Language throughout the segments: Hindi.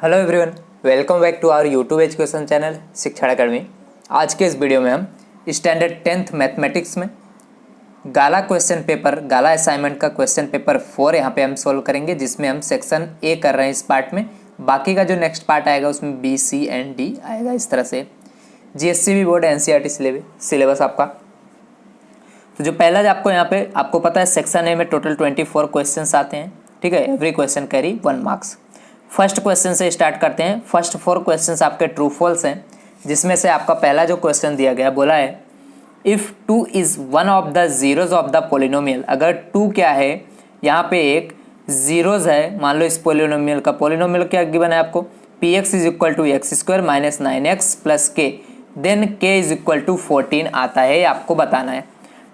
Hello everyone, welcome back to our YouTube education channel Shikshan academy. आज के इस वीडियो में हम स्टैंडर्ड 10th मैथमेटिक्स में गाला क्वेश्चन पेपर, गाला असाइनमेंट का क्वेश्चन पेपर 4 यहाँ पे हम सोल्व करेंगे, जिसमें हम सेक्शन ए कर रहे हैं इस पार्ट में। बाकी का जो नेक्स्ट पार्ट आएगा उसमें बी, सी एंड डी आएगा। इस तरह से जीएससीबी बोर्ड एनसीईआरटी सिलेबस आपका। तो जो पहला आपको यहाँ पे आपको पता है, सेक्शन ए में टोटल 24 क्वेश्चन आते हैं। ठीक है, every question carry 1 marks. First question से स्टार्ट करते हैं। फर्स्ट 4 क्वेश्चंस आपके ट्रू फॉल्स हैं, जिसमें से आपका पहला जो क्वेश्चन दिया गया बोला है if 2 is one of the zeros of the polynomial. अगर 2 क्या है, यहाँ पे एक जीरोज है, मान लो इस पोलिनोमियल का पोलिनोमियल क्या गिवन है आपको, px is equal to x square minus 9x plus k, then k is equal to 14 आता है, ये आपको बताना है।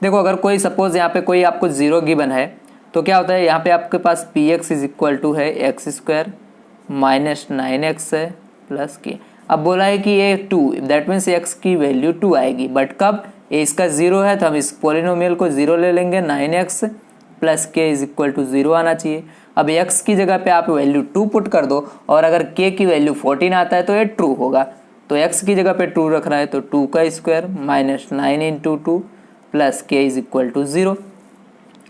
देखो, अगर कोई सपोज यहाँ पे कोई आपको जीरो गिवन है तो क्या होता है, यहाँ पे आपके पास px इज इक्वल टू है एक्स स्क्वायर माइनस 9x है प्लस के। अब बोला है कि ये 2, दैट मीन्स x की वैल्यू 2 आएगी, बट कब, ये इसका 0 है तो हम इस पोलिनोमियल को 0 ले लेंगे, 9x प्लस के इज इक्वल टू 0 आना चाहिए। अब x की जगह पे आप वैल्यू 2 पुट कर दो, और अगर k की वैल्यू 14 आता है तो ये ट्रू होगा। तो x की जगह पे 2 रखना है, तो 2 का स्क्वायर माइनस 9 इंटू 2 प्लस के इज इक्वल टू 0।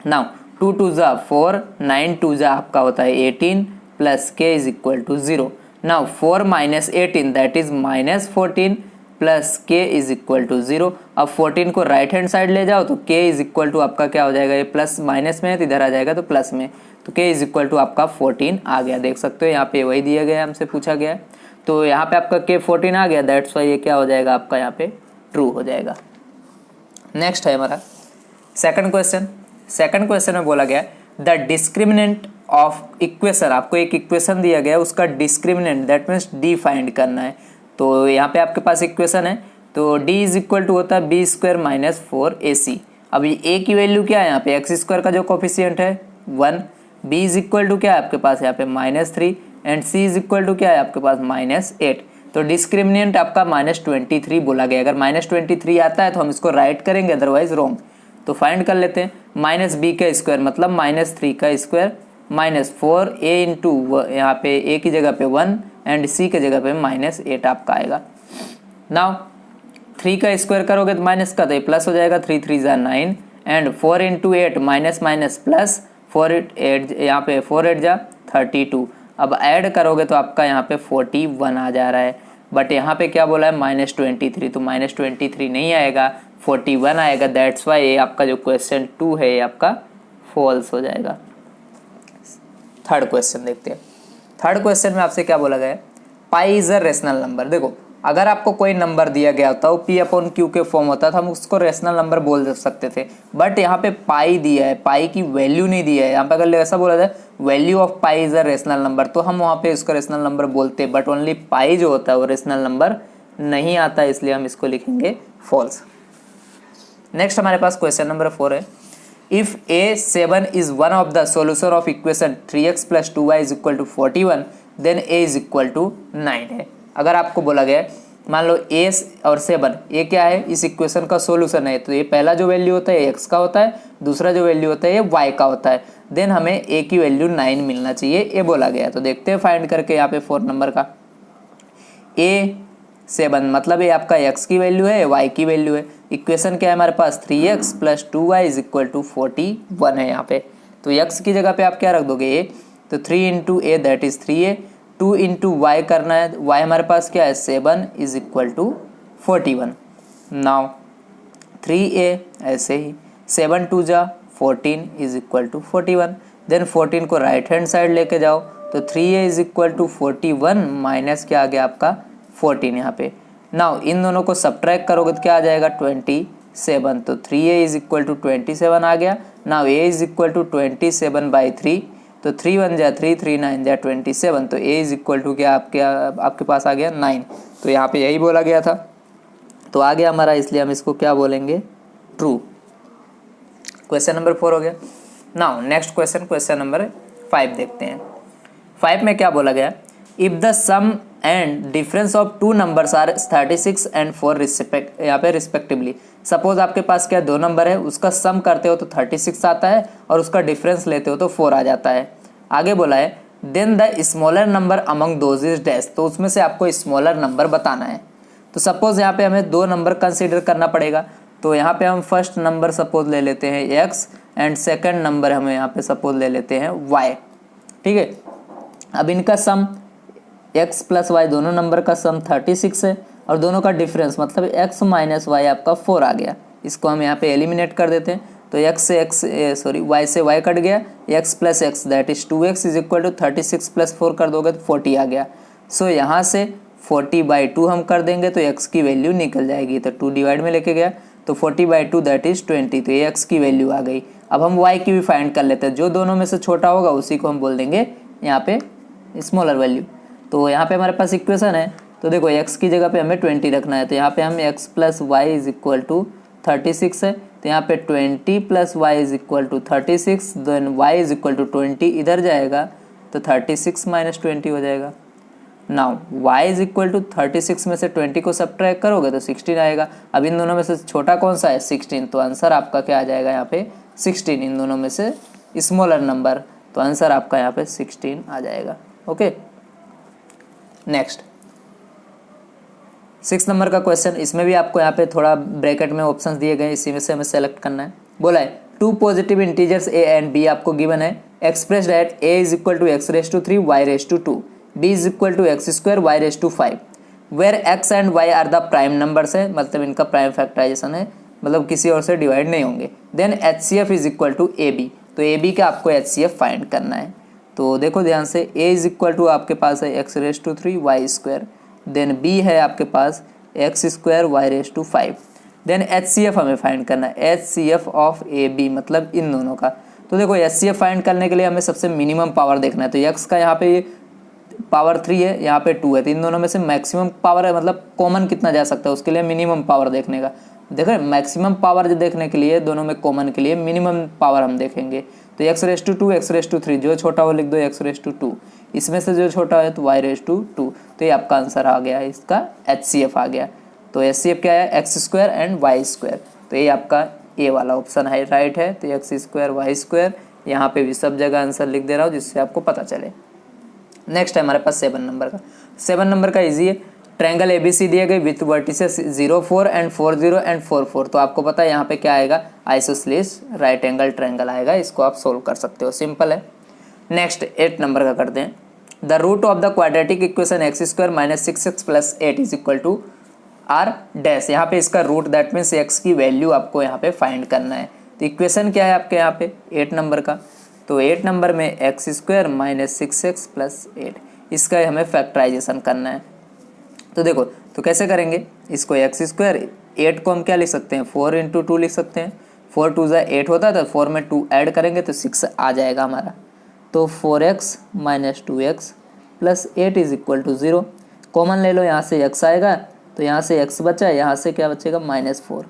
नाउ 2 2 जा 4, 9 2 जा आपका होता है 18 plus k is equal to 0। Now 4 minus 18 that is minus 14 plus k is equal to 0। अब 14 को राइट हैंड साइड ले जाओ तो k इज इक्वल टू आपका क्या हो जाएगा, ये प्लस माइनस में है तो इधर आ जाएगा तो प्लस में, तो k इज इक्वल टू आपका 14 आ गया। देख सकते हो यहाँ पे वही दिया गया है, हमसे पूछा गया है, तो यहाँ पे आपका k 14 आ गया, दैट्स वाई ये क्या हो जाएगा आपका यहाँ पे ट्रू हो जाएगा। नेक्स्ट है हमारा सेकंड क्वेश्चन। सेकंड क्वेश्चन में बोला गया द डिस्क्रिमिनेंट ऑफ इक्वेशन। आपको एक इक्वेशन दिया गया, उसका discriminant that means D find करना है। तो यहाँ पे आपके पास इक्वेशन है, तो d इज इक्वल टू होता है बी स्क्वायर माइनस 4ac। अभी a की वैल्यू क्या है, यहाँ पे एक्स स्क्वायर का जो कोफिशियंट है 1, b इज इक्वल टू क्या है आपके पास यहाँ पे -3 and c is equal to क्या है आपके पास -8। तो डिस्क्रिमिनेंट आपका -23 बोला गया। अगर -23 आता है तो हम इसको राइट करेंगे, अदरवाइज रॉन्ग। तो फाइंड कर लेते हैं, माइनस बी का स्क्वायर मतलब -3 का स्क्वायर माइनस 4a इंटू यहाँ पे a की जगह पे 1 एंड c की जगह पे -8 आपका आएगा। नाउ 3 का स्क्वायर करोगे तो माइनस का तो ये प्लस हो जाएगा, 3 3 जा 9 and 4 into 8 minus minus plus 4 8 यहाँ पे 4 8 जा 32। अब ऐड करोगे तो आपका यहाँ पे 41 आ जा रहा है, बट यहाँ पे क्या बोला है -23, तो -23 नहीं आएगा, 41 आएगा। दैट्स वाई ये आपका जो क्वेश्चन 2 है ये आपका फॉल्स हो जाएगा। थर्ड क्वेश्चन देखते हैं। थर्ड क्वेश्चन में आपसे क्या बोला गया है, pi is a rational number. देखो, अगर आपको कोई नंबर दिया गया होता वो p अपॉन क्यू के फॉर्म होता था, हम उसको रेशनल नंबर बोल सकते थे, बट यहाँ पे पाई दिया है, पाई की वैल्यू नहीं दिया है। यहाँ पे अगर ऐसा बोला जाए value of pi is a rational number, तो हम वहाँ पे इसको रेशनल नंबर बोलते, बट ओनली पाई जो होता है वो रेशनल नंबर नहीं आता, इसलिए हम इसको लिखेंगे फॉल्स। नेक्स्ट हमारे पास क्वेश्चन नंबर 4 है, if a7 is one of the solution of equation 3x plus 2y is equal to 41 then a is equal to 9 है। अगर आपको बोला गया है, मान लो a और 7 ये क्या है, इस इक्वेशन का सोल्यूशन है, तो ये पहला जो वैल्यू होता है x का होता है, दूसरा जो वैल्यू होता है ये y का होता है, देन हमें a की वैल्यू 9 मिलना चाहिए, ये बोला गया है। तो देखते हैं फाइंड करके यहाँ पे 4 नंबर का a7 मतलब ये आपका x की वैल्यू है, y की वैल्यू है। इक्वेशन क्या है हमारे पास 3x plus 2y is equal to 41 है यहाँ पे, तो x की जगह पे आप क्या रख दोगे a, तो 3 into a that is 3a, 2 into y करना है, y हमारे पास क्या है 7 is equal to 41। Now 3a ऐसे ही 7 2 जा 14 इज इक्वल टू 41, देन 14 को राइट हैंड साइड लेके जाओ तो 3a is equal to 41 minus क्या आ गया आपका 14 यहाँ पे। नाउ इन दोनों को सब्ट्रैक्ट करोगे तो क्या आ जाएगा 27, तो 3a इज इक्वल टू 27 आ गया। Now a is equal to 27/3, तो 3 1 जा 3 3 9 जा 27, तो a इज इक्वल टू क्या आपके पास आ गया 9। तो यहाँ पे यही बोला गया था, तो आ गया हमारा, इसलिए हम इसको क्या बोलेंगे ट्रू। क्वेश्चन नंबर 4 हो गया। Now next question, question number 5 देखते हैं। 5 में क्या बोला गया, if the sum and difference of two numbers are 36 and 4 यहाँ पे रिस्पेक्टिवली। सपोज आपके पास क्या 2 नंबर है, उसका सम करते हो तो 36 आता है और उसका डिफरेंस लेते हो तो 4 आ जाता है। आगे बोला है then the smaller number among those is dash, तो उसमें से आपको स्मॉलर नंबर बताना है। तो सपोज यहाँ पे हमें 2 नंबर कंसीडर करना पड़ेगा। तो यहाँ पे हम फर्स्ट नंबर सपोज ले लेते हैं x एंड सेकंड नंबर हमें यहाँ पे सपोज ले लेते हैं y, ठीक है। अब इनका सम x प्लस वाई, दोनों नंबर का सम 36 है और दोनों का डिफरेंस मतलब x माइनस वाई आपका 4 आ गया। इसको हम यहाँ पे एलिमिनेट कर देते हैं। तो y से y कट गया, x plus x that is 2x is equal to 36 plus 4 कर दोगे तो 40 आ गया। सो यहाँ से 40/2 हम कर देंगे तो x की वैल्यू निकल जाएगी। तो 2 डिवाइड में लेके गया तो 40/2 दैट इज 20, तो ये x की वैल्यू आ गई। अब हम y की भी फाइंड कर लेते हैं, जो दोनों में से छोटा होगा उसी को हम बोल देंगे यहाँ पे स्मॉलर वैल्यू। तो यहाँ पे हमारे पास इक्वेशन है, तो देखो x की जगह पे हमें 20 रखना है। तो यहाँ पे हम x plus y is equal to 36 है, तो यहाँ पे 20 plus y is equal to 36, then y is equal to 20 इधर जाएगा तो 36 माइनस 20 हो जाएगा। Now y is equal to 36 में से 20 को सब्ट्रैक्ट करोगे तो 16 आएगा। अब इन दोनों में से छोटा कौन सा है, 16, तो आंसर आपका क्या आ जाएगा यहाँ पे 16, इन दोनों में से स्मॉलर नंबर, तो आंसर आपका यहाँ पे 16 आ जाएगा। ओके, नेक्स्ट 6 नंबर का क्वेश्चन, इसमें भी आपको यहाँ पे थोड़ा ब्रैकेट में ऑप्शंस दिए गए, इसी में से हमें सेलेक्ट करना है। बोला है 2 positive integers a and b आपको गिवन है, expressed at a is equal to x raise to 3 y raise to 2, b is equal to x square y raise to 5, where x and y are the prime numbers है, मतलब इनका प्राइम फैक्टराइजेशन है, मतलब किसी और से डिवाइड नहीं होंगे। Then HCF is equal to AB, तो AB का आपको HCF फाइंड करना है। तो देखो ध्यान से, a इज इक्वल टू आपके पास है x raise to 3 y square, then b है आपके पास x square y raise to 5, then HCF हमें फाइंड करना है, HCF ऑफ AB मतलब इन दोनों का। तो देखो HCF फाइंड करने के लिए हमें सबसे मिनिमम पावर देखना है। तो x का यहाँ पे पावर 3 है, यहाँ पे 2 है, तो इन दोनों में से मैक्सिमम पावर है, मतलब कॉमन कितना जा सकता है उसके लिए मिनिमम पावर देखने का। देखो मैक्सिमम पावर देखने के लिए दोनों में कॉमन के लिए मिनिमम पावर हम देखेंगे। तो x raise to 2 x raise to 3, जो छोटा वो लिख दो x रेस टू 2, इसमें से जो छोटा है तो y रेस टू 2, तो ये आपका आंसर आ गया है, इसका HCF आ गया। तो HCF क्या है, x square and y square, तो ये आपका ए वाला ऑप्शन है, राइट है। तो x स्क्वायर y स्क्वायर, यहाँ पे भी सब जगह आंसर लिख दे रहा हूँ जिससे आपको पता चले। नेक्स्ट है हमारे पास 7 नंबर का। 7 नंबर का इजी है, ट्रायंगल ABC दिए गए विथ वर्टिसेस 0 4 एंड 4 0 एंड 4 4, तो आपको पता है यहाँ पे क्या आएगा, आइसोसेलेस राइट एंगल ट्रायंगल आएगा, इसको आप सोल्व कर सकते हो, सिंपल है। नेक्स्ट 8 नंबर का करते हैं, the root of the quadratic equation x square minus 6x plus 8 is equal to are dash, यहाँ पे इसका रूट दैट मीन्स x की वैल्यू आपको यहाँ पे फाइंड करना है। तो इक्वेशन क्या है आपके यहाँ पे 8 नंबर का, तो 8 नंबर में x square minus 6x plus 8, इसका हमें फैक्टराइजेशन करना है। तो देखो तो कैसे करेंगे इसको, x स्क्वायर 8 को हम क्या लिख सकते हैं 4 इंटू 2 लिख सकते हैं, 4 2 8 होता है, तो 4 में 2 ऐड करेंगे तो 6 आ जाएगा हमारा। तो 4x minus 2x plus 8 is equal to 0, common ले लो, यहाँ से x आएगा तो यहाँ से x बचा, यहाँ से क्या बचेगा -4,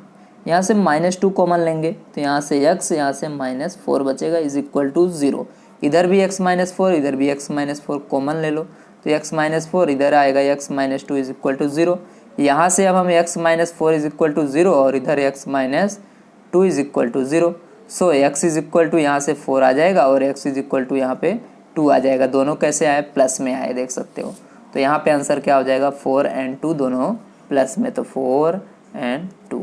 यहाँ से -2 कॉमन लेंगे तो यहाँ से x, यहाँ से -4 बचेगा इज इक्वल टू 0, इधर भी x -4 इधर भी x -4 कॉमन ले लो, तो x -4 इधर आएगा x -2 इज इक्वल टू 0, यहाँ से अब हम x -4 इज इक्वल टू 0 और इधर x -2 is equal to 0, so x is equal to यहाँ से 4 आ जाएगा और x इज इक्वल टू यहाँ पे 2 आ जाएगा, दोनों कैसे आए प्लस में आए देख सकते हो। तो यहाँ पे आंसर क्या हो जाएगा 4 एंड 2 दोनों प्लस में, तो 4 एंड 2।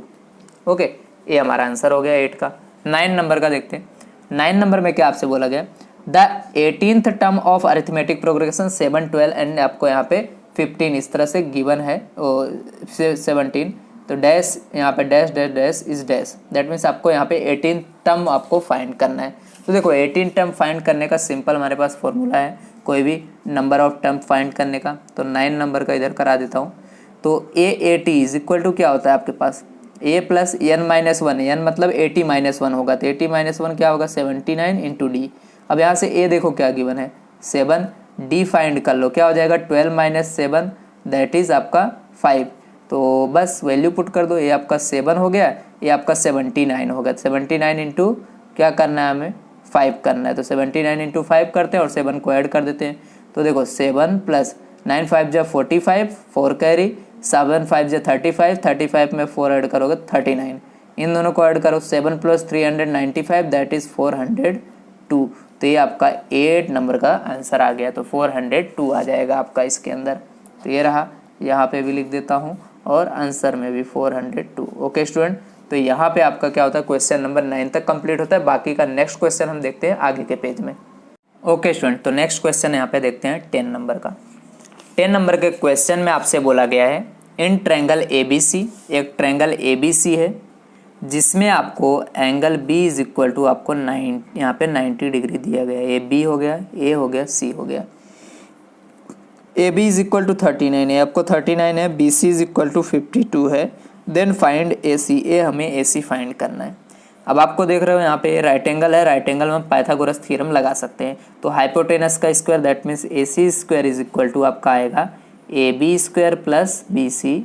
ओके, ये हमारा आंसर हो गया 8 का। 9 नंबर का देखते हैं, 9 नंबर में क्या आपसे बोला गया, the 18th term of arithmetic progression 7 12 and आपको यहाँ पे 15 इस तरह से गिवन है, 17, तो डैश यहाँ पे dash dash dash is dash, that means आपको यहाँ पे 18 टर्म आपको फाइंड करना है। तो देखो 18 टर्म फाइंड करने का सिंपल हमारे पास फॉर्मूला है, कोई भी नंबर ऑफ टर्म फाइंड करने का। तो 9 नंबर का इधर करा देता हूँ। तो AAT इज इक्वल टू क्या होता है आपके पास, a प्लस n-1, n मतलब 80 - 1 होगा, तो 80 - 1 क्या होगा 79 इंटू डी। अब यहाँ से a देखो क्या गिवन है 7, d फाइंड कर लो क्या हो जाएगा 12 - 7 दैट इज आपका 5, तो बस वैल्यू पुट कर दो, ये आपका 7 हो गया, ये आपका 79 होगा, 79 इंटू क्या करना है हमें 5 करना है, तो 79 इंटू 5 करते हैं और 7 को ऐड कर देते हैं। तो देखो 7 प्लस 9 5 जा 45, 4 कैरी, 7 5 जा 35, 35 में 4 ऐड करोगे 39, इन दोनों को ऐड करो, 7 प्लस 395 दैट इज 402, तो ये आपका 8 नंबर का आंसर आ गया। तो 402 आ जाएगा आपका इसके अंदर। तो ये रहा, यहाँ पे भी लिख देता हूँ और आंसर में भी 402। ओके स्टूडेंट, तो यहाँ पे आपका क्या होता है, क्वेश्चन नंबर 9 तक कंप्लीट होता है। बाकी का नेक्स्ट क्वेश्चन हम देखते हैं आगे के पेज में। ओके स्टूडेंट, तो नेक्स्ट क्वेश्चन यहाँ पे देखते हैं 10 नंबर का। 10 नंबर के क्वेश्चन में आपसे बोला गया है इन ट्रायंगल ABC, एक ट्रायंगल ABC है जिसमें आपको angle B is equal to आपको 9 यहाँ पे 90 डिग्री दिया गया है। ये B हो गया, A हो गया, C हो गया। AB इज इक्वल टू 39 है, आपको 39 है। BC इज इक्वल टू 52 है। देन फाइंड AC, ए हमें AC फाइंड करना है। अब आपको देख रहे हो यहाँ पे राइट एंगल है, राइट एंगल में पाइथागोरस थ्योरम लगा सकते हैं। तो हाइपोटेनस का square that means AC square is equal to आपका आएगा AB square plus BC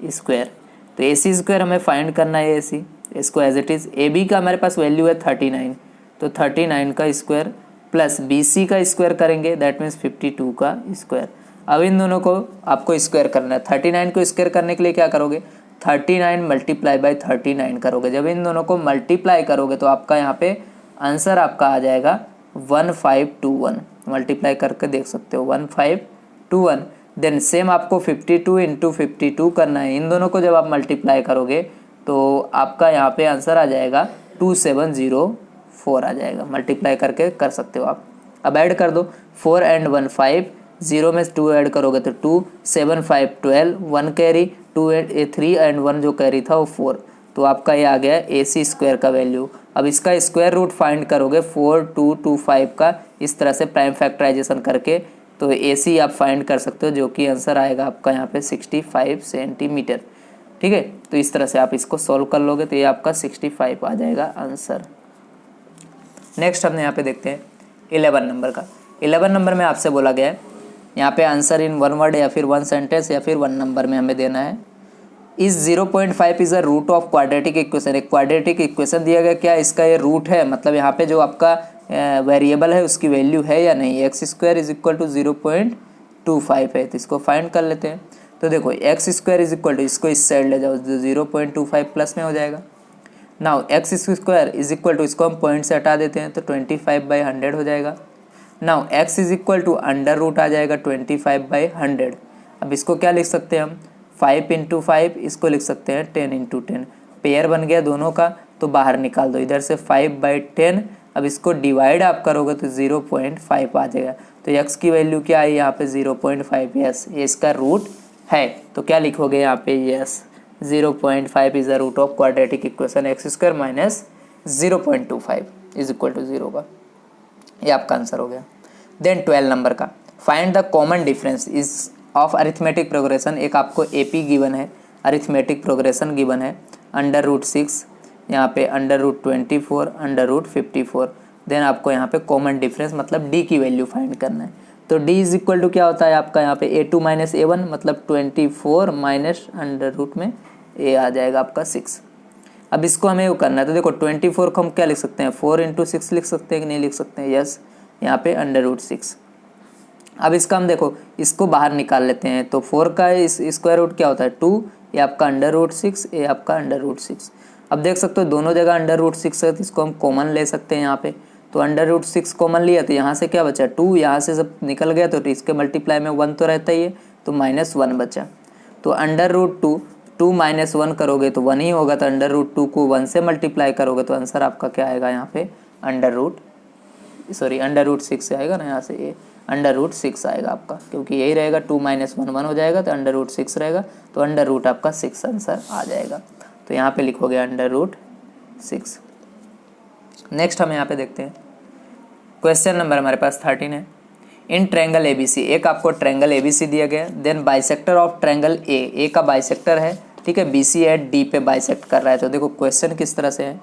square. तो AC स्क्वायर हमें फाइंड करना है, AC इसको एज इट इज़। AB का हमारे पास वैल्यू है 39, तो 39 का स्क्वायर प्लस BC का स्क्वायर करेंगे दैट मीन्स 52 का स्क्वायर। अब इन दोनों को आपको स्क्वायर करना है। 39 को स्क्वायर करने के लिए क्या करोगे, 39 मल्टीप्लाई बाई 39 करोगे। जब इन दोनों को मल्टीप्लाई करोगे तो आपका यहाँ पे आंसर आपका आ जाएगा 1521। मल्टीप्लाई करके देख सकते हो 1521। देन सेम आपको 52 इंटू 52 करना है। इन दोनों को जब आप मल्टीप्लाई करोगे तो आपका यहाँ पे आंसर आ जाएगा 2704 आ जाएगा। मल्टीप्लाई करके कर सकते हो आप। अब ऐड कर दो 4 एंड 1 5, 0 में 2 ऐड करोगे तो 2, 7 5 12, 1 कैरी, 2 3 एंड 1 जो कैरी था वो 4। तो आपका ये आ गया AC स्क्वायर का वैल्यू। अब इसका स्क्वायर रूट फाइंड करोगे 4225 का, इस तरह से प्राइम फैक्टराइजेशन करके तो AC आप फाइंड कर सकते हो, जो कि आंसर आएगा आपका यहाँ पे 65 सेंटीमीटर। ठीक है, तो इस तरह से आप इसको सॉल्व कर लोगे तो ये आपका 65 आ जाएगा आंसर। नेक्स्ट हमने यहाँ पे देखते हैं 11 नंबर का। 11 नंबर में आपसे बोला गया है यहाँ पे आंसर इन 1 वर्ड या फिर 1 सेंटेंस या फिर 1 नंबर में हमें देना है। इस 0.5 is a root of quadratic equation. एक क्वाड्रेटिक इक्वेशन दिया गया, क्या इसका ये रूट है, मतलब यहाँ पे जो आपका वेरिएबल है उसकी वैल्यू है या नहीं। X square is equal to 0.25 है, तो इसको फाइंड कर लेते हैं। तो देखो x square is equal to, इसको इस साइड ले जाओ, 0.25 प्लस में हो जाएगा। Now x square is equal to, इसको हम पॉइंट से हटा देते हैं तो 25/100 हो जाएगा। Now x is equal to under root आ जाएगा 25/100। अब इसको क्या लिख सकते हैं हम, 5 इंटू 5, इसको लिख सकते हैं 10 इंटू 10। पेयर बन गया दोनों का, तो बाहर निकाल दो इधर से 5/10। अब इसको डिवाइड आप करोगे तो 0.5 आ जाएगा। तो एक्स की वैल्यू क्या है यहाँ पे 0.5। यस, ये इसका रूट है। तो क्या लिखोगे यहाँ पे, yes 0.5 is the root of quadratic equation x square minus 0.25 is equal to 0 का। ये आपका आंसर हो गया। देन 12 नंबर का, find the common difference is of arithmetic progression. एक आपको AP गिवन है, अरिथमेटिक प्रोग्रेशन गिवन है, √6 यहाँ पे √24 √54। देन आपको यहाँ पे कॉमन डिफरेंस मतलब D की वैल्यू फाइंड करना है। तो D इज इक्वल टू क्या होता है आपका यहाँ पे A2 माइनस A1, मतलब 24 माइनस अंडर रूट में A आ जाएगा आपका 6। अब इसको हमें वो करना है। तो देखो 24 को हम क्या लिख सकते हैं, 4 इंटू 6 लिख सकते हैं कि नहीं लिख सकते हैं, यस, यहाँ पे √6। अब इसका हम देखो इसको बाहर निकाल लेते हैं। तो 4 का इस स्क्वायर रूट क्या होता है 2, ये आपका √6, ये आपका √6। अब देख सकते हो दोनों जगह √6 है, तो इसको हम कॉमन ले सकते हैं यहाँ पे। तो √6 कॉमन लिया तो यहाँ से क्या बचा 2, यहाँ से जब निकल गया तो इसके मल्टीप्लाई में 1 तो रहता ही है, तो -1 बचा। तो √2, 2 माइनस 1 करोगे तो 1 ही होगा। तो √2 को 1 से मल्टीप्लाई करोगे तो आंसर आपका क्या आएगा यहाँ पे √6 से आएगा ना, यहाँ से ये √6 आएगा आपका, क्योंकि यही रहेगा 2 माइनस 1 1 हो जाएगा, तो √6 रहेगा, तो अंडर आपका 6 आंसर आ जाएगा। तो यहाँ पे लिखोगे √6। नेक्स्ट हम यहाँ पे देखते हैं क्वेश्चन नंबर हमारे पास 13 है। इन ट्रायंगल ABC, एक आपको ट्रायंगल ABC दिया गया, then bisector of triangle A का बाइसेक्टर है, ठीक है, BC एट D पे बाइसेक्ट कर रहा है। तो देखो क्वेश्चन किस तरह से है।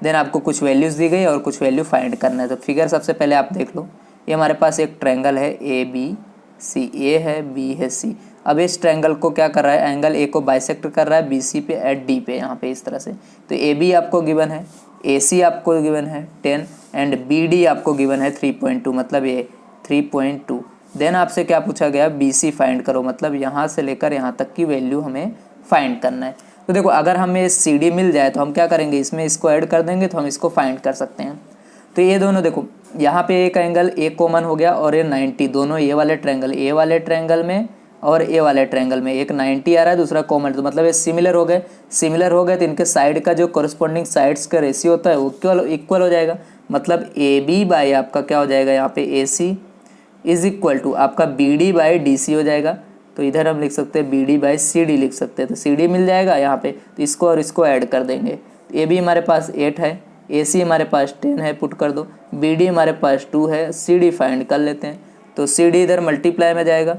देन आपको कुछ वैल्यूज़ दी गई और कुछ वैल्यू फाइंड करना है। तो फिगर सबसे पहले आप देख लो, ये हमारे पास एक ट्रायंगल है ABC, A है, B है, C। अब इस ट्रायंगल को क्या कर रहा है, एंगल A को बाइसेक्ट कर रहा है BC पे एट D पे, यहाँ पे इस तरह से। तो AB आपको गिवन है, AC आपको गिवन है 10 एंड BD आपको गिवन है 3.2, मतलब ये 3.2। देन आपसे क्या पूछा गया, BC फाइंड करो, मतलब यहाँ से लेकर यहाँ तक की वैल्यू हमें फाइंड करना है। तो देखो अगर हमें CD मिल जाए तो हम क्या करेंगे, इसमें इसको ऐड कर देंगे तो हम इसको फाइंड कर सकते हैं। तो ये दोनों देखो, यहाँ पे एक एंगल ए कॉमन हो गया और ये 90, दोनों ये वाले ट्रायंगल में और ए वाले ट्रायंगल में एक 90 आ रहा है, दूसरा कॉमन, तो मतलब ये सिमिलर हो गए तो इनके साइड का जो कॉरस्पॉन्डिंग साइड्स का रेशियो होता है वो इक्वल हो जाएगा। मतलब ए बी बाई आपका क्या हो जाएगा यहाँ पे A C is equal to आपका B D by D C हो जाएगा। तो इधर हम लिख सकते हैं B D by C D लिख सकते हैं, तो सी डी मिल जाएगा यहाँ पे, तो इसको और इसको ऐड कर देंगे। ए बी हमारे पास 8 है, ए सी हमारे पास 10 है, पुट कर दो, बी डी हमारे पास 2 है, सी डी फाइंड कर लेते हैं। तो सी डी इधर मल्टीप्लाई में जाएगा,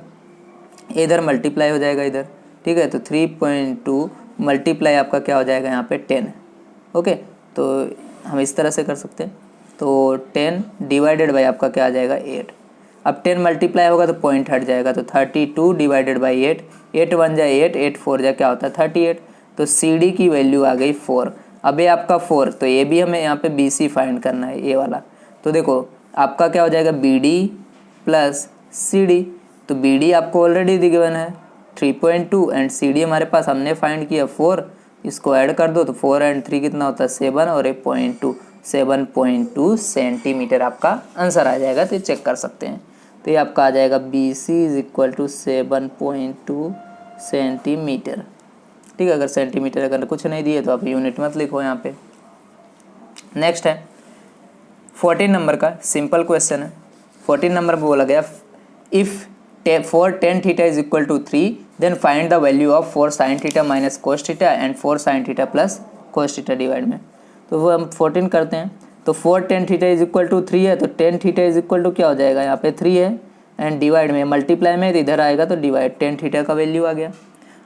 इधर मल्टीप्लाई हो जाएगा इधर, ठीक है। तो 3.2 मल्टीप्लाई आपका क्या हो जाएगा यहाँ पे 10। ओके, तो हम इस तरह से कर सकते हैं। तो 10 डिवाइडेड बाई आपका क्या आ जाएगा 8। अब 10 मल्टीप्लाई होगा तो पॉइंट हट जाएगा, तो 32 डिवाइडेड बाई 8, 8 1 जा 8, 8 4 जा क्या होता है 38। तो सी डी की वैल्यू आ गई 4। अब ये आपका 4, तो ये भी हमें यहाँ पे बी सी फाइंड करना है, ये वाला। तो देखो आपका क्या हो जाएगा B D plus C D, तो बी डी आपको ऑलरेडी गिवन है 3.2 एंड सी डी हमारे पास हमने फाइंड किया 4, इसको ऐड कर दो तो 4 एंड 3 कितना होता है 7 और 1.2, 7.2 सेंटीमीटर आपका आंसर आ जाएगा। तो ये चेक कर सकते हैं, तो ये आपका आ जाएगा B C is equal to 7.2 centimetre. ठीक है, अगर सेंटीमीटर अगर कुछ नहीं दिए तो आप यूनिट मत लिखो यहाँ पे। नेक्स्ट है 14 नंबर का सिंपल क्वेश्चन है। 14 नंबर में बोला गया if for tan theta is equal to 3 then find the value of 4 sin theta minus cos theta and 4 sin theta plus cos theta divide में। तो वो हम 14 करते हैं, तो 4 tan theta is equal to 3 है, तो tan theta is equal to क्या हो जाएगा यहाँ पे 3 है एंड डिवाइड में मल्टीप्लाई में इधर आएगा तो डिवाइड, tan theta का वैल्यू आ गया।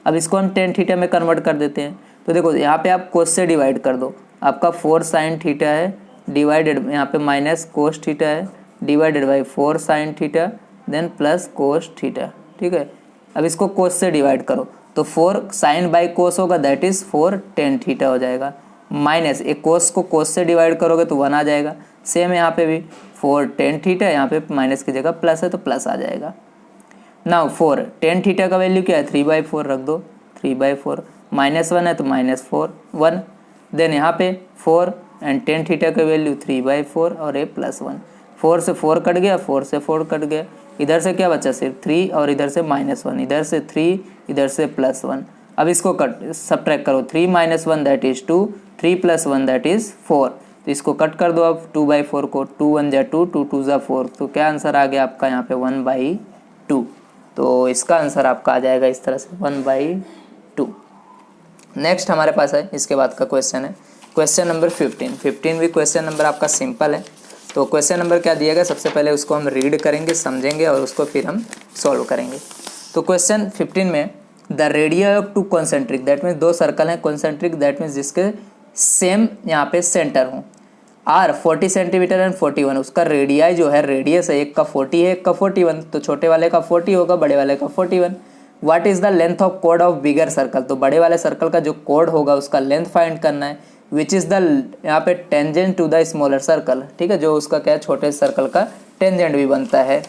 अब इसको हम tan theta में कन्वर्ट कर देते हैं, तो देखो यहाँ पे आप cos से डिवाइड कर दो, आपका 4 sin theta है डिवाइडेड यहाँ पे माइनस cos theta है divided by 4 sin theta then plus cos theta. ठीक है, अब इसको कोस से डिवाइड करो तो 4 साइन बाई कोस होगा दैट इज 4 टेन थीटा हो जाएगा, माइनस एक कोस को कोस से डिवाइड करोगे तो 1 आ जाएगा। सेम यहाँ पे भी 4 टेन थीटा, यहाँ पे माइनस की जगह प्लस है तो प्लस आ जाएगा। नाउ 4 टेन थीटा का वैल्यू क्या है 3/4 रख दो, 3/4 माइनस 1 है तो -4 1, देन यहाँ पे 4 एंड टेन थीटा का वैल्यू 3/4 और ये +1, 4 से 4 कट गया, 4 से 4 कट गया, इधर से क्या बचा सिर्फ 3 और इधर से -1, इधर से 3 इधर से +1। अब इसको कट सब्ट्रैक्ट करो, 3 - 1 दैट इज 2, 3 + 1 दैट इज 4, तो इसको कट कर दो अब 2/4 को, 2 1 जा 2, 2 2 जा 4, तो क्या आंसर आ गया आपका यहाँ पे 1/2। तो इसका आंसर आपका आ जाएगा इस तरह से 1/2। नेक्स्ट हमारे पास है इसके बाद का क्वेश्चन है क्वेश्चन नंबर 15 भी क्वेश्चन नंबर आपका सिंपल है। तो क्वेश्चन नंबर क्या दिया गया, सबसे पहले उसको हम रीड करेंगे, समझेंगे और उसको फिर हम सॉल्व करेंगे। तो क्वेश्चन 15 में the radii of 2 concentric, that means 2 circle हैं कॉन्सेंट्रिक, दैट मीन्स जिसके सेम यहाँ पे सेंटर हो, आर 40 सेंटीमीटर एंड 41, उसका रेडियाई जो है रेडियस है, एक का 40 है एक का 41, तो छोटे वाले का 40 होगा बड़े वाले का 41। What is the length of code of bigger circle, तो बड़े वाले सर्कल का जो कोड होगा उसका लेंथ फाइंड करना है, विच इज़ द यहाँ पे tangent to the smaller circle, ठीक है, जो उसका क्या है छोटे सर्कल का टेंजेंट भी बनता है।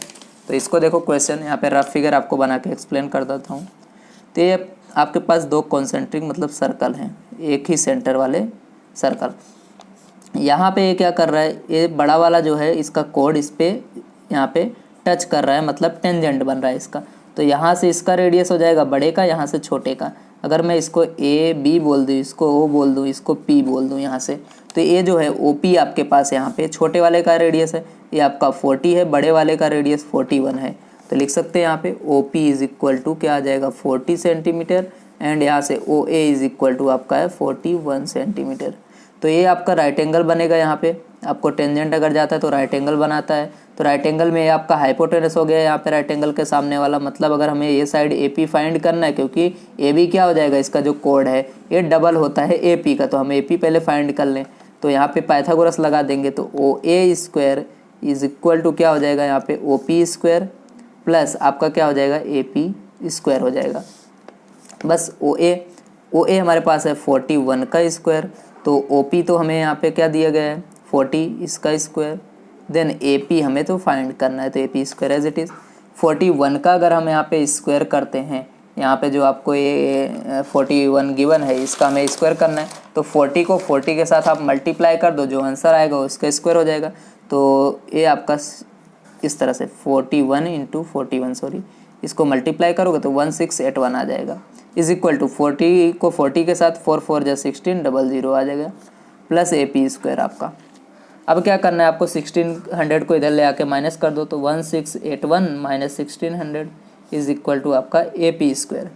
तो इसको देखो क्वेश्चन यहाँ पे रफ फिगर आपको बना के एक्सप्लेन कर देता हूँ। तो ये आपके पास 2 कॉन्सेंट्रिक मतलब सर्कल हैं, एक ही सेंटर वाले सर्कल। यहाँ पे ये क्या कर रहा है, ये बड़ा वाला जो है इसका कोड इस पे यहाँ पे टच कर रहा है, मतलब टेंजेंट बन रहा है इसका, तो यहाँ से इसका रेडियस हो जाएगा बड़े का, यहाँ से छोटे का। अगर मैं इसको ए बी बोल दूँ, इसको ओ बोल दूँ, इसको पी बोल दूँ यहाँ से, तो ये जो है ओ पी आपके पास यहाँ पे छोटे वाले का रेडियस है, ये आपका 40 है, बड़े वाले का रेडियस 41 है। तो लिख सकते हैं यहाँ पे O P is equal to क्या आ जाएगा 40 सेंटीमीटर एंड यहाँ से O A is equal to आपका है 41 सेंटीमीटर। तो ये आपका राइट एंगल बनेगा, यहाँ पे आपको टेंजेंट अगर जाता है तो राइट एंगल बनाता है, तो राइट एंगल में ये आपका हाइपोटेनस हो गया यहाँ पे राइट एंगल के सामने वाला, मतलब अगर हमें ये साइड ए पी फाइंड करना है, क्योंकि ए बी क्या हो जाएगा इसका जो कोड है ये डबल होता है ए पी का, तो हम ए पी पहले फाइंड कर लें। तो यहाँ पे पाइथागोरस लगा देंगे, तो ओ ए स्क्वायर इज इक्वल टू क्या हो जाएगा यहाँ पे ओ पी स्क्वायर प्लस आपका क्या हो जाएगा ए पी स्क्वायर हो जाएगा। बस ओ ए हमारे पास है 41 का स्क्वायर, तो ओ पी तो हमें यहाँ पे क्या दिया गया है 40 इसका स्क्वायर, देन ए पी हमें तो फाइंड करना है, तो A P square as it is 41 का अगर हम यहाँ पे स्क्वायर करते हैं यहाँ पे जो आपको ये 41 गिवन है इसका हमें स्क्वायर करना है, तो 40 को 40 के साथ आप मल्टीप्लाई कर दो, जो आंसर आएगा उसका स्क्वायर हो जाएगा। तो ये आपका इस तरह से 41 इंटू 41 सॉरी, इसको मल्टीप्लाई करोगे तो 1681 आ जाएगा, इज इक्वल टू 40 को 40 के साथ 4 4 जा 16 00 आ जाएगा प्लस AP स्क्वायर आपका। अब क्या करना है आपको, 1600 को इधर ले आके माइनस कर दो, तो 1681 माइनस 1600 इज इक्वल टू आपका AP स्क्वायर।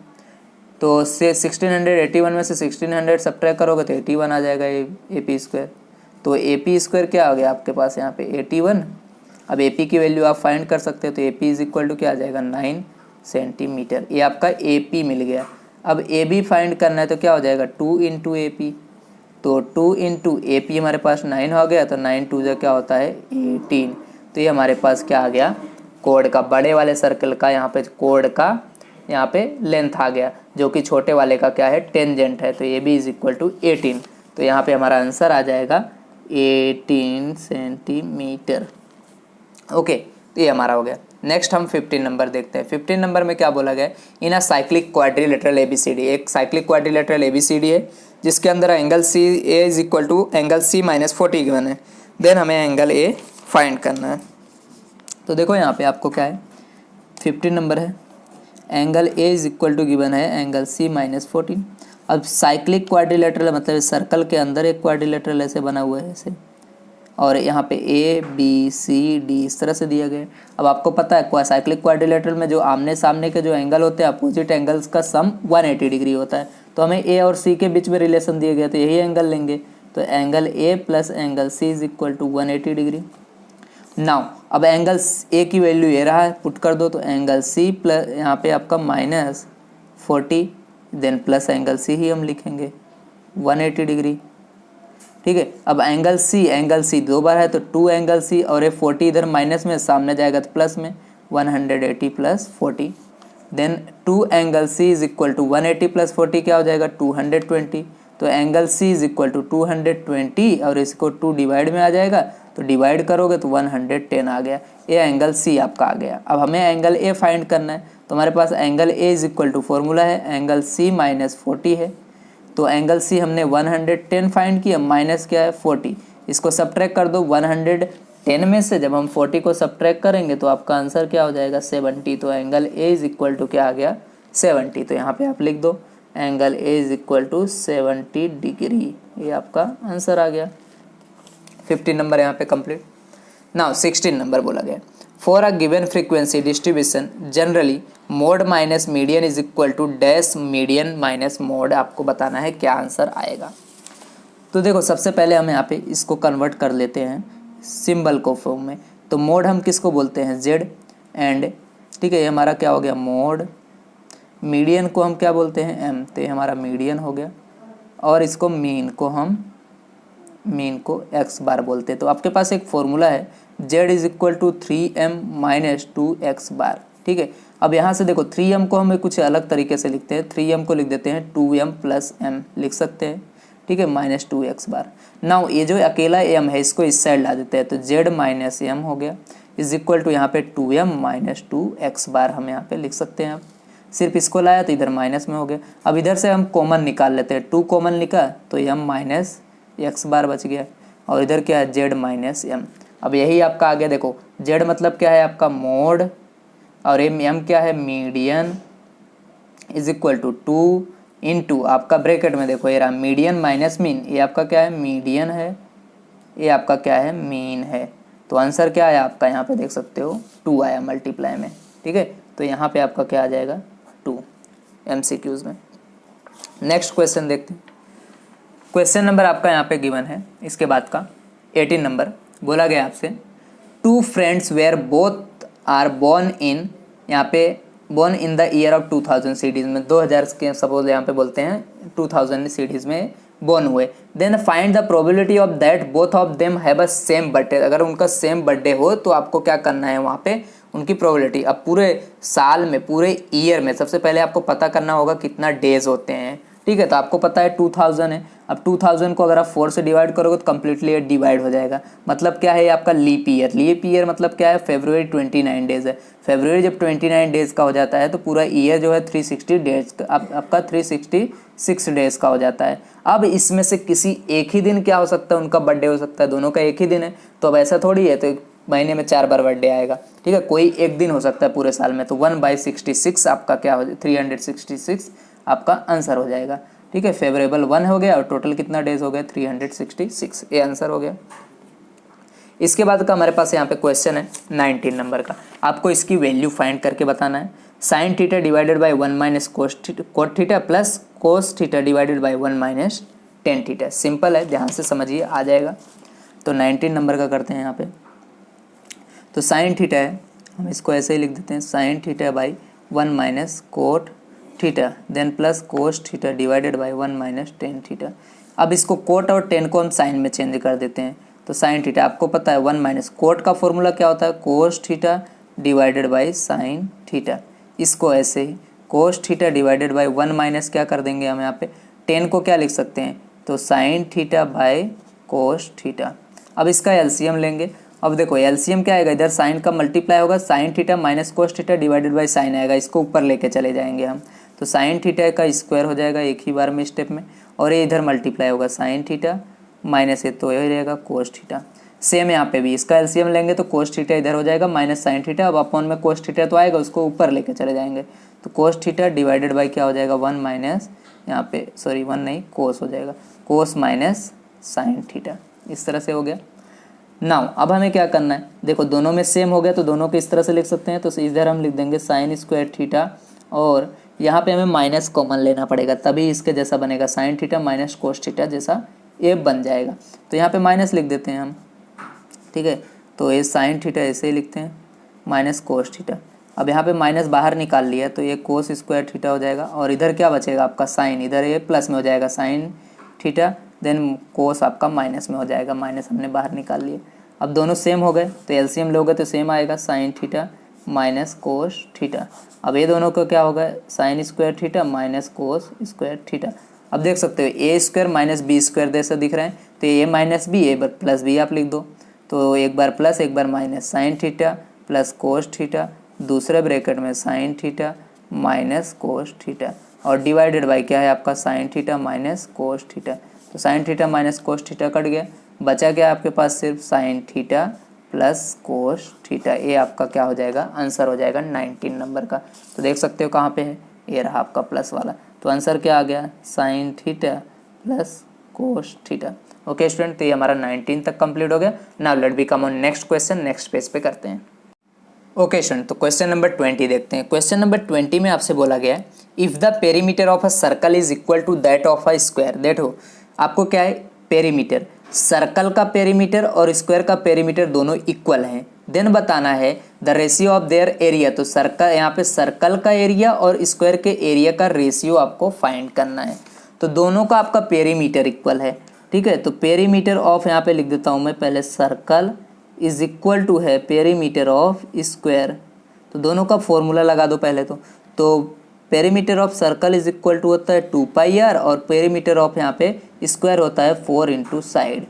तो से 1681 में से 1600 सब्ट्रैक्ट करोगे तो 81 आ जाएगा AP स्क्वायर। तो AP स्क्वायर क्या आ गया आपके पास यहाँ पे 81। अब AP की वैल्यू आप फाइंड कर सकते हो, तो AP इज इक्वल टू क्या आ जाएगा 9 सेंटीमीटर। ये आपका AP मिल गया। अब AB फाइंड करना है तो क्या हो जाएगा 2 इंटू AP, तो 2 इंटू AP हमारे पास 9 हो गया, तो 9 2 जो क्या होता है 18। तो ये हमारे पास क्या आ गया, कोड का बड़े वाले सर्कल का यहाँ पे कोड का यहाँ पे लेंथ आ गया, जो कि छोटे वाले का क्या है टेंजेंट है। तो AB इज इक्वल टू 18। तो यहाँ पे हमारा आंसर आ जाएगा 18 सेंटीमीटर। ओके, तो ये हमारा हो गया। नेक्स्ट हम 15 नंबर देखते हैं। 15 नंबर में क्या बोला गया, in a cyclic quadrilateral ABCD, एक साइक्लिक क्वाड्रिलेटरल ABCD है जिसके अंदर angle C A is equal to angle C minus 40 given है। देन हमें एंगल A फाइंड करना है। तो देखो यहाँ पे आपको क्या है 15 नंबर है, angle A is equal to given है एंगल C माइनस 40। अब साइक्लिक क्वाड्रिलेटरल मतलब सर्कल के अंदर एक क्वाड्रिलेटरल ऐसे बना हुआ है ऐसे, और यहाँ पे ABCD इस तरह से दिया गया है। अब आपको पता है साइक्लिक क्वाड्रिलेटरल में जो आमने सामने के जो एंगल होते हैं अपोजिट एंगल्स का सम 180 डिग्री होता है। तो हमें A और C के बीच में रिलेशन दिया गया, तो यही एंगल लेंगे। तो angle A plus angle C is equal to 180 degree. Now अब एंगल A की वैल्यू ये रहा है, पुट कर दो, तो एंगल C प्लस यहाँ पे आपका minus 40 then plus angle C ही हम लिखेंगे 180 डिग्री। ठीक है, अब एंगल C दो बार है तो 2 एंगल C, और ये 40 इधर माइनस में सामने जाएगा तो प्लस में 180 plus 40। Then 2 angle C is equal to 180 plus 40 क्या हो जाएगा 220। तो angle C is equal to 220 और इसको 2 डिवाइड में आ जाएगा, तो डिवाइड करोगे तो 110 आ गया। ये एंगल C आपका आ गया। अब हमें एंगल A फाइंड करना है, तो हमारे पास angle A is equal to formula है एंगल C माइनस 40 है। तो एंगल C हमने 110 फाइंड किया, माइनस क्या है 40, इसको सब्ट्रैक्ट कर दो 110 में से। जब हम 40 को सब्ट्रैक्ट करेंगे तो आपका आंसर क्या हो जाएगा 70। तो angle A is equal to क्या आ गया 70। तो यहाँ पे आप लिख दो angle A is equal to 70 degree, ये आपका आंसर आ गया। 15 नंबर यहाँ पे कंप्लीट। नाउ 16 नंबर बोला गया, for a given frequency distribution generally mode minus median is equal to dash median minus mode. आपको बताना है क्या आंसर आएगा। तो देखो सबसे पहले हम यहाँ पे इसको कन्वर्ट कर लेते हैं सिंबल को फॉर्म में। तो मोड हम किसको बोलते हैं Z एंड, ठीक है, ये हमारा क्या हो गया मोड। मीडियन को हम क्या बोलते हैं M, तो ये हमारा मीडियन हो गया। और इसको मीन को x बार बोलते हैं। तो आपके पास एक फॉर्मूला है Z is equal to 3m minus 2x bar. ठीक है, अब यहाँ से देखो 3m को हमें कुछ अलग तरीके से लिखते हैं, 3m को लिख देते हैं 2m प्लस m लिख सकते हैं। ठीक है, माइनस 2x बार। नाउ ये जो अकेला m है इसको इस साइड ला देते हैं, तो z माइनस m हो गया इज इक्वल टू यहाँ पे 2m माइनस 2x बार हम यहाँ पे लिख सकते हैं। अब सिर्फ इसको लाया तो इधर माइनस में हो गया। अब इधर से हम कॉमन निकाल लेते हैं, 2 कॉमन निकाल तो m माइनस x बार बच गया, और इधर क्या है z माइनस m। अब यही आपका आ गया। देखो z मतलब क्या है आपका मोड, और m क्या है median is equal to 2 into आपका ब्रैकेट में देखो ये रहा मीडियन माइनस मीन, ये आपका क्या है मीडियन है, ये आपका क्या है मीन है। तो आंसर क्या आया आपका यहाँ पे देख सकते हो 2 आया मल्टीप्लाई में। ठीक है, तो यहाँ पे आपका क्या आ जाएगा 2 MCQs में। नेक्स्ट क्वेश्चन देखते हैं। क्वेश्चन नंबर आपका यहाँ पे गिवन है, इसके बाद का 18 नंबर बोला गया आपसे 2 friends where both are born in, यहाँ पे born in the year of 2000 series में 2000 के सपोज यहाँ पे बोलते हैं 2000 सीरीज में बोर्न हुए। Then find the probability of that both of them have a same birthday. अगर उनका सेम बर्थडे हो तो आपको क्या करना है वहाँ पे उनकी प्रोबेबिलिटी। अब पूरे साल में पूरे ईयर में सबसे पहले आपको पता करना होगा कितना डेज होते हैं ठीक है। तो आपको पता है 2000 है, अब 2000 को अगर आप 4 से डिवाइड करोगे तो कम्प्लीटली डिवाइड हो जाएगा। मतलब क्या है, ये आपका लीप ईयर। लीप ईयर मतलब क्या है, फरवरी 29 डेज है। फरवरी जब 29 डेज का हो जाता है तो पूरा ईयर जो है 360 डेज आपका 366 डेज का हो जाता है। अब इसमें से किसी एक ही दिन क्या हो सकता है, उनका बर्थडे हो सकता है, दोनों का एक ही दिन है। तो अब ऐसा थोड़ी है, तो महीने में 4 बार बर्थडे आएगा, ठीक है। कोई एक दिन हो सकता है पूरे साल में। तो 1/66 आपका क्या हो जाए, 366 आपका आंसर हो जाएगा, ठीक है। फेवरेबल 1 हो गया और टोटल कितना डेज हो गया, 366, ये आंसर हो गया। इसके बाद का हमारे पास यहाँ पे क्वेश्चन है 19 नंबर का। आपको इसकी वैल्यू फाइंड करके बताना है। Sine theta divided by 1 minus cot theta plus cos theta divided by 1 minus tan theta. Simple है, ध्यान से समझिए, आ जाएगा। तो 19 नंबर का करते हैं यहाँ पे। तो साइन थीटा है, हम इसको ऐसे ही लिख देते हैं, sine theta by 1 minus cot theta then plus cos theta divided by 1 minus tan theta. अब इसको कोट और टेन को हम साइन में चेंज कर देते हैं। तो साइन थीटा आपको पता है 1 माइनस कोट का फॉर्मूला क्या होता है, cos theta divided by sine theta. इसको ऐसे ही cos theta divided by 1 minus क्या कर देंगे हम यहाँ पे, टेन को क्या लिख सकते हैं, तो sine theta by cos theta. अब इसका एलसीएम लेंगे। अब देखो एलसीएम क्या आएगा, इधर साइन का मल्टीप्लाई होगा, sign theta minus cos theta divided by sign आएगा, इसको ऊपर लेके चले जाएंगे हम। तो साइन थीटा का स्क्वायर हो जाएगा एक ही बार में स्टेप में, और ये इधर मल्टीप्लाई होगा साइन थीटा माइनस, ये तो यही रहेगा कोस थीटा। सेम यहाँ पे भी इसका एलसीएम लेंगे तो कोस थीटा इधर हो जाएगा माइनस साइन थीटा, अब अपॉन में कोस थीटा तो आएगा, उसको ऊपर लेके चले जाएंगे। तो कोस थीटा डिवाइडेड बाई क्या हो जाएगा, 1 माइनस, यहाँ पे सॉरी 1 नहीं कोस हो जाएगा, कोस माइनस साइन थीटा। इस तरह से हो गया। नाउ अब हमें क्या करना है, देखो दोनों में सेम हो गया तो दोनों को इस तरह से लिख सकते हैं। तो इधर हम लिख देंगे साइन स्क्वायर थीटा, और यहाँ पे हमें माइनस कॉमन लेना पड़ेगा, तभी इसके जैसा बनेगा, sign theta minus cos theta जैसा ये बन जाएगा। तो यहाँ पे माइनस लिख देते हैं हम, ठीक है। तो ये साइन थीटा ऐसे ही लिखते हैं माइनस कोस थीटा। अब यहाँ पे माइनस बाहर निकाल लिया तो ये कोस स्क्वायर थीटा हो जाएगा, और इधर क्या बचेगा आपका साइन, इधर ये प्लस में हो जाएगा साइन थीटा, देन कोस आपका माइनस में हो जाएगा, माइनस हमने बाहर निकाल लिया। अब दोनों सेम हो गए तो एलसीएम लोगे तो सेम आएगा, sine theta minus cos theta. अब ये दोनों को क्या होगा, sine square theta minus cos square theta. अब देख सकते हो A square minus B square जैसा दिख रहा है, तो A minus B, A plus B आप लिख दो। तो एक बार प्लस एक बार minus, sine theta plus cos theta, दूसरे ब्रैकेट में sine theta minus cos theta, और डिवाइडेड बाई क्या है आपका sine theta minus cos theta. तो sine theta minus cos theta cut गया, बचा क्या आपके पास सिर्फ sine theta plus cos theta. ये आपका क्या हो जाएगा, आंसर हो जाएगा 19 नंबर का। तो देख सकते हो कहाँ पे है, ये रहा आपका प्लस वाला। तो आंसर क्या आ गया, sine theta plus cos theta. Okay student, तो ये हमारा 19 तक कंप्लीट हो गया। Now let be come on next question, next page पे करते हैं। ओके स्टूडेंट, तो क्वेश्चन नंबर 20 देखते हैं। क्वेश्चन नंबर 20 में आपसे बोला गया है, if the perimeter of a circle is equal to that of a square. देखो आपको क्या है, पेरीमीटर, सर्कल का पेरीमीटर और स्क्वायर का पेरीमीटर दोनों इक्वल हैं, देन बताना है the ratio of their area. तो सर्कल, यहाँ पे सर्कल का एरिया और स्क्वायर के एरिया का रेशियो आपको फाइंड करना है। तो दोनों का आपका पेरीमीटर इक्वल है, ठीक है। तो पेरीमीटर ऑफ यहाँ पे लिख देता हूँ मैं पहले, सर्कल इज इक्वल टू है पेरीमीटर ऑफ स्क्वायर। तो दोनों का फॉर्मूला लगा दो पहले तो perimeter of circle is equal to होता है 2πr, और पेरीमीटर ऑफ यहाँ पे स्क्वायर होता है 4 इंटू साइड।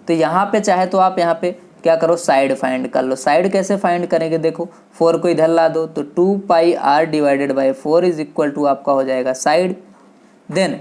तो यहाँ पे चाहे तो आप यहाँ पे क्या करो, साइड फाइंड कर लो। साइड कैसे फाइंड करेंगे, देखो 4 को इधर ला दो, तो 2πr divided by 4 is equal to आपका हो जाएगा साइड, देन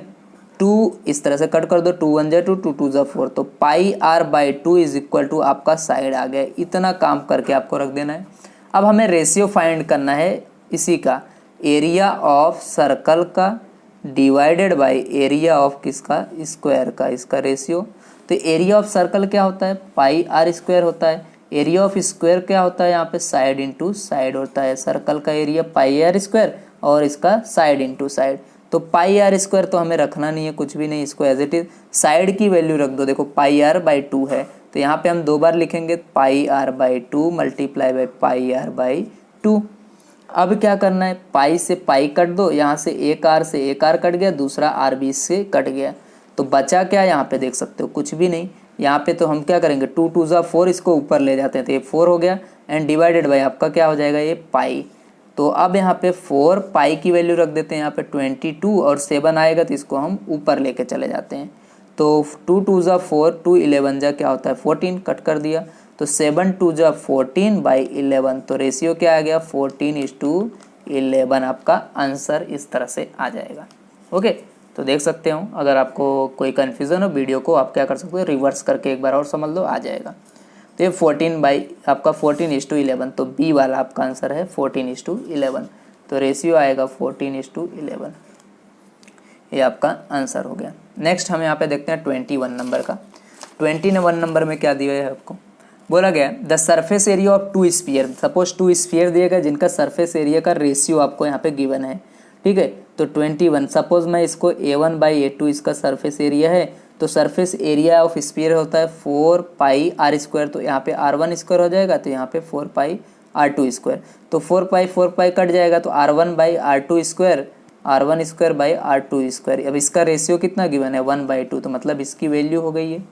2 इस तरह से कट कर दो, 2 1 जा 2, 2 2 जा 4, तो πr/2 इज इक्वल टू आपका साइड आ गया। इतना काम करके आपको रख देना है। अब हमें रेशियो फाइंड करना है इसी का, एरिया ऑफ सर्कल का डिवाइडेड बाय एरिया ऑफ किसका, स्क्वायर का, इसका रेशियो। तो एरिया ऑफ सर्कल क्या होता है, πr² होता है। एरिया ऑफ स्क्वायर क्या होता है, यहाँ पे साइड इंटू साइड होता है। सर्कल का एरिया πr² और इसका साइड इंटू साइड। तो πr² तो हमें रखना नहीं है, कुछ भी नहीं, इसको एज इट इज साइड की वैल्यू रख दो। देखो πr/2 है, तो यहाँ पे हम 2 बार लिखेंगे, πr/2 मल्टीप्लाई बाई πr/2। अब क्या करना है, पाई से पाई कट दो, यहाँ से एक आर से एक आर कट गया, दूसरा आर बीच से कट गया, तो बचा क्या, यहाँ पे देख सकते हो कुछ भी नहीं। यहाँ पे तो हम क्या करेंगे, 2 2 जा 4, इसको ऊपर ले जाते हैं तो ये 4 हो गया, एंड डिवाइडेड बाई आपका क्या हो जाएगा, ये पाई। तो अब यहाँ पे 4 पाई की वैल्यू रख देते हैं यहाँ पे 22 और 7 आएगा तो इसको हम ऊपर लेके चले जाते हैं। तो 2 2 जा 4, 2 11 जा क्या होता है 14, कट कर दिया तो 7 2 जा 14/11, तो रेशियो क्या आ गया 14:11 आपका आंसर इस तरह से आ जाएगा। ओके, तो देख सकते हो अगर आपको कोई कन्फ्यूज़न हो वीडियो को आप क्या कर सकते हो रिवर्स करके एक बार और समझ लो, आ जाएगा। तो ये 14/11, तो बी वाला आपका आंसर है 14:11, तो रेशियो आएगा 14:11, ये आपका आंसर हो गया। नेक्स्ट हम यहाँ पे देखते हैं 21 नंबर का। 21 नंबर में क्या दिया है आपको, बोला गया the surface area of 2 sphere, suppose 2 sphere दिए गए जिनका सरफेस एरिया का रेशियो आपको यहाँ पे गिवन है, ठीक है। तो 21 सपोज मैं इसको A1/A2 इसका सरफेस एरिया है, तो सरफेस एरिया ऑफ स्फीयर होता है 4πr², तो यहाँ पे r1² हो जाएगा, तो यहाँ पे 4πr2², तो 4 कट जाएगा तो r1/r2², r1²/r2²। अब इसका रेशियो कितना गिवन है 1/2, तो मतलब इसकी वैल्यू हो गई है।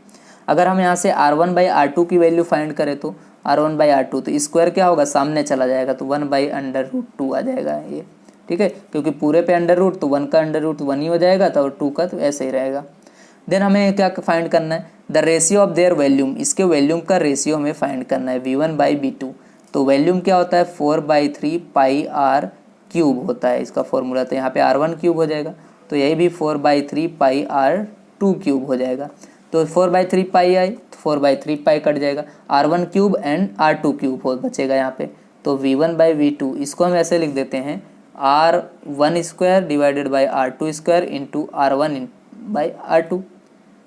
अगर हम यहाँ से r1/r2 की वैल्यू फाइंड करें तो r1/r2, तो स्क्वायर क्या होगा सामने चला जाएगा, तो 1/√2 आ जाएगा ये, ठीक है, क्योंकि पूरे पे अंडर रूट, तो 1 का अंडर रूट 1 ही हो जाएगा, तो 2 का तो ऐसे ही रहेगा। देन हमें क्या फाइंड करना है, the ratio of there volume, इसके वॉल्यूम का रेशियो हमें फाइंड करना है v1/v2, तो वॉल्यूम क्या होता है 4/3 πr³ होता है इसका फॉर्मूला, तो यहाँ पे r1³ हो जाएगा, तो यही भी 4/3 πr2³ हो जाएगा, तो 4/3 पाई आई, 4/3 पाई कट जाएगा, r1³ एंड r2³ हो बचेगा यहाँ पे, तो v1/v2 इसको हम ऐसे लिख देते हैं r1² divided by r2² into r1/r2,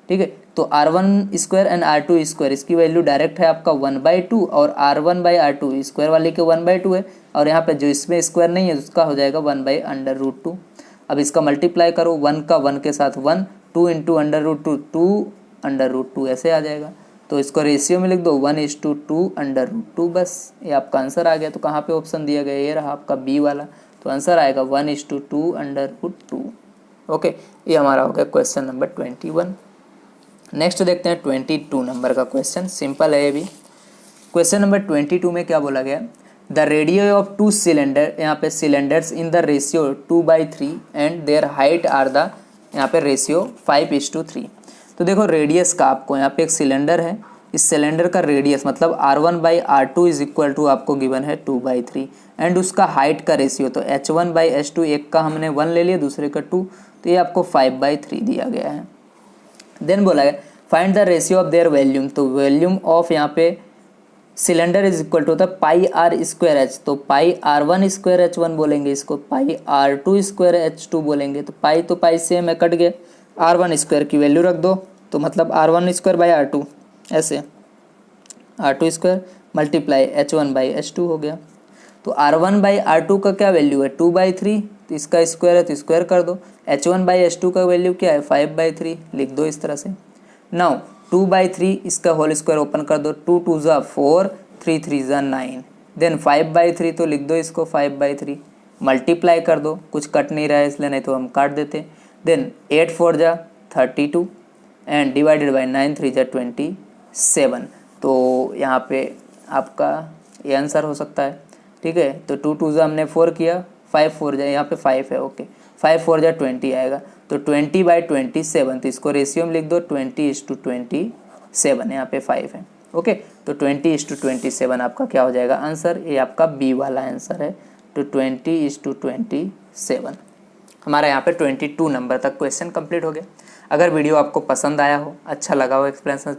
ठीक है। तो r1² एंड r2² इसकी वैल्यू डायरेक्ट है आपका 1/2 और r1/r2 स्क्वायर वाले के 1/2 है, और यहाँ पे जो इसमें स्क्वायर नहीं है उसका हो जाएगा 1/√2। अब इसका मल्टीप्लाई करो 1 का 1 के साथ 1, 2 इंटू √2 2/√2 ऐसे आ जाएगा, तो इसको रेशियो में लिख दो 1:2 बस, ये आपका आंसर आ गया। तो कहाँ पे ऑप्शन दिया गया, ये रहा आपका बी वाला, तो आंसर आएगा 1:2/√2। ओके, ये हमारा हो गया क्वेश्चन नंबर 21। नेक्स्ट देखते हैं 22 नंबर का क्वेश्चन, सिंपल है ये भी। क्वेश्चन नंबर 22 में क्या बोला गया, द रेडियो ऑफ 2 सिलेंडर, यहाँ पे cylinders in the ratio 2/3 and their height are the, यहाँ पे रेशियो 5:3। तो देखो रेडियस का आपको यहाँ पे एक सिलेंडर है, इस सिलेंडर का रेडियस मतलब r1/r2 इज इक्वल टू आपको गिवन है 2/3 एंड उसका हाइट का रेशियो, तो h1/h2, एक का हमने 1 ले लिया दूसरे का 2, तो ये आपको 5/3 दिया गया है। देन बोला गया find the ratio of there volume, तो वॉल्यूम ऑफ यहाँ पे सिलेंडर इज इक्वल टू होता है πr²h, तो πr1²h1 बोलेंगे इसको, πr2²h2 बोलेंगे, तो पाई तो पाई सेम है कट गए, r1² की वैल्यू रख दो, तो मतलब r1²/r2 ऐसे, r2² मल्टीप्लाई h1/h2 हो गया। तो r1/r2 का क्या वैल्यू है 2/3, तो इसका स्क्वायर है तो स्क्वायर कर दो, h1/h2 का वैल्यू क्या है 5/3, लिख दो इस तरह से। नाउ 2/3 इसका होल स्क्वायर ओपन कर दो, 2 2 जा 4, 3 3 जा 9, देन 5/3 तो लिख दो इसको 5/3, मल्टीप्लाई कर दो, कुछ कट नहीं रहा है इसलिए, नहीं तो हम काट देते, देन 8 4 जा 32 एंड डिवाइडेड बाई 9 3 जा 27, तो यहाँ पे आपका ये आंसर हो सकता है, ठीक है। तो 2 2 जा हमने 4 किया, 5 4 जा यहाँ पे 5 है, ओके, 5 4 जा 20 आएगा, तो 20/27, तो इसको रेशियो में लिख दो 20:27, यहाँ पे 5 है, ओके, तो 20:27 आपका क्या हो जाएगा आंसर, ये आपका बी वाला आंसर है, तो 20:27। हमारा यहाँ पे 22 नंबर तक क्वेश्चन कंप्लीट हो गया। अगर वीडियो आपको पसंद आया हो, अच्छा लगा हो एक्सप्लेनेशन,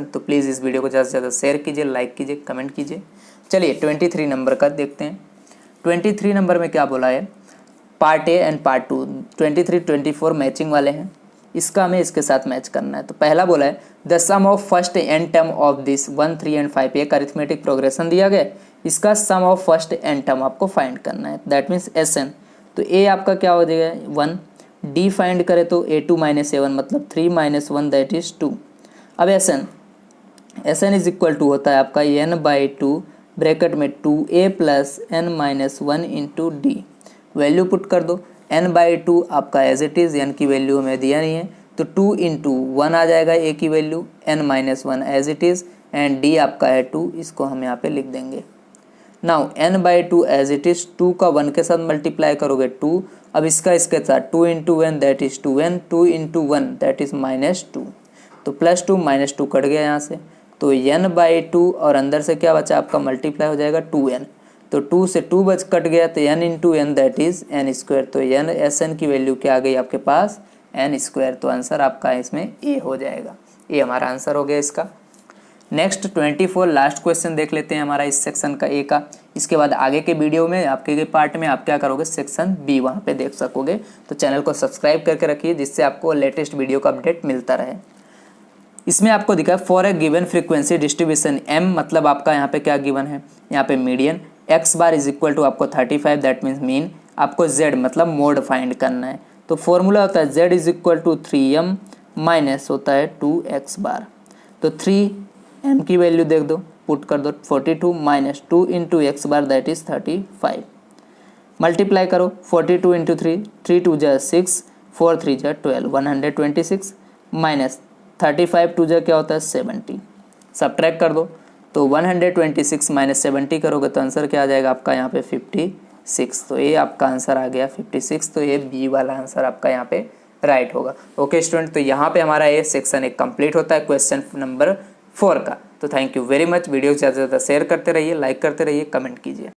तो प्लीज़ इस वीडियो को ज़्यादा से ज़्यादा शेयर कीजिए, लाइक कीजिए, कमेंट कीजिए। चलिए 23 नंबर का देखते हैं। 23 नंबर में क्या बोला है, part A and part 2, 23 24 matching वाले हैं, इसका हमें इसके साथ मैच करना है। तो पहला बोला है the sum of first n term of this 1 3 and 5, एक अरिथमेटिक प्रोग्रेशन दिया गया, इसका sum of first n term आपको फाइंड करना है, दैट मीन्स SN। तो ए आपका क्या हो जाएगा 1, डी फाइंड करें तो A2 - A1 मतलब 3 - 1 दैट इज 2। अब SN इज इक्वल टू होता है आपका n/2 ब्रैकेट में 2a + n-1 into D, value put कर दो, n/2 आपका एज इट इज़, n की वैल्यू हमें दिया नहीं है, तो 2 × 1 आ जाएगा a की value, n - 1 as it is, and d आपका है 2, इसको हम यहाँ पे लिख देंगे, now n/2 as it is, 2 का 1 के साथ मल्टीप्लाई करोगे 2, अब इसका इसके साथ 2 × 1 that is 2n, 2 × 1 that is -2, तो +2 -2 कट गया यहाँ से, तो n/2 और अंदर से क्या बचा आपका मल्टीप्लाई हो जाएगा 2n, तो 2 से 2 बच कट गया तो n × n that is n², तो Sn की वैल्यू क्या आ गई आपके पास n², तो आंसर आपका इसमें ए हो जाएगा। ये हमारा आंसर हो गया इसका। नेक्स्ट 24 लास्ट क्वेश्चन देख लेते हैं हमारा इस सेक्शन का ए का। इसके बाद आगे के वीडियो में आपके के पार्ट में आप क्या करोगे, सेक्शन बी वहाँ पे देख सकोगे। तो चैनल को सब्सक्राइब करके रखिए जिससे आपको लेटेस्ट वीडियो का अपडेट मिलता रहे। इसमें आपको दिखा है for a given frequency distribution m, मतलब आपका यहाँ पे क्या गिवन है, यहाँ पे median x bar is equal to आपको 35 दैट मीन्स मीन, आपको z मतलब मोड फाइंड करना है। तो फॉर्मूला होता है z is equal to 3m minus होता है 2x बार, तो 3m की वैल्यू देख दो, पुट कर दो 42 minus 2 × x bar that is 35, multiply करो 42 × 3, 3 2 जा 6, 4 3 जा 12, 126 माइनस 35 2 जा क्या होता है 70, सब्ट्रैक्ट कर दो, तो 126 माइनस 70 करोगे तो आंसर क्या आ जाएगा आपका यहाँ पे 56, तो ये आपका आंसर आ गया 56, तो ये बी वाला आंसर आपका यहाँ पे राइट होगा। ओके स्टूडेंट, तो यहाँ पे हमारा ये सेक्शन एक कंप्लीट होता है क्वेश्चन नंबर 4 का। तो thank you very much, video ज़्यादा से ज़्यादा शेयर करते रहिए, लाइक करते रहिए, कमेंट कीजिए।